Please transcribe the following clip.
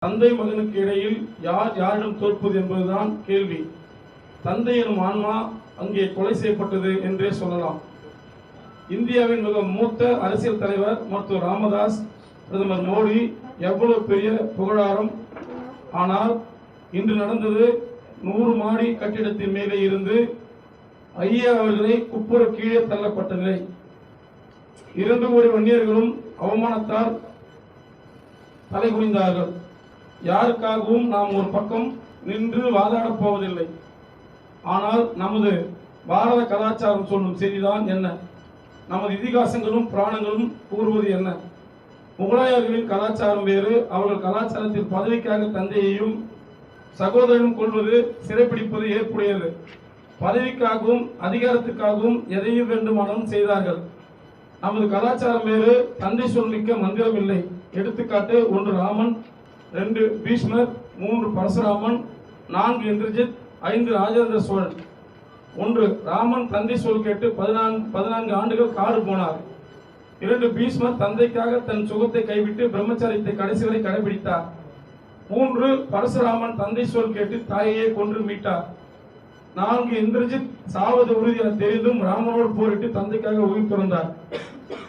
தந்தை மகனுக்கு இடையில் யார் யாரிடம் தோற்பது என்பதுதான் கேள்வி. தந்தை எனும் ஆன்மா அங்கே கொலை செய்யப்பட்டது என்றே சொல்லலாம். இந்தியாவின் மிக மூத்த அரசியல் தலைவர் மருத்துவர் ராமதாஸ், பிரதமர் மோடி எவ்வளவு பெரிய புகழாரம். ஆனால் இன்று நடந்தது 100 மாடி கட்டிடத்தின் மேலே இருந்து ஐயா அவர்களை குப்புற கீழே தள்ளப்பட்ட நிலை. 2 கோடி வன்னியர்களும் அவமானத்தால் தலை குனிந்தார்கள். யாருக்காகவும் நாம் ஒரு பக்கம் நின்று வாதாடப் போவதில்லை. ஆனால் நமது பாரத கலாச்சாரம் சொல்லும் செய்திதான் என்ன? நமது இதிகாசங்களும் புராணங்களும் கூறுவது என்ன? முகலாயர்களின் கலாச்சாரம் வேறு. அவர்கள் கலாச்சாரத்தில் பதவிக்காக தந்தையையும் சகோதரனும் கொள்வது, சிறைப்பிடிப்பது ஏற்புடையது. பதவிக்காகவும் அதிகாரத்துக்காகவும் எதையும் வேண்டுமானாலும் செய்தார்கள். நமது கலாச்சாரம் வேறு. தந்தை சொல்மிக்க மந்திரம் இல்லை. எடுத்துக்காட்டு: 1 ராமன், 2 பீஷ்மர், 3 பரசுராமன், 4 இந்திரஜித், 5 ராஜேந்திர சோழன். 1 ராமன் தந்தை சொல் கேட்டு 14 ஆண்டுகள் காடு போனார். 2 பீஷ்மர் தந்தைக்காக தன் சுகத்தை கைவிட்டு பிரம்மச்சாரியத்தை கடைசி வரை கடைபிடித்தார். 3 பரசுராமன் தந்தை சொல் கேட்டு தாயையே கொன்று மீட்டார். 4 இந்திரஜித் சாவது உறுதி என தெரிந்தும் ராமனோடு போரிட்டு தந்தைக்காக உயிர் துறந்தார்.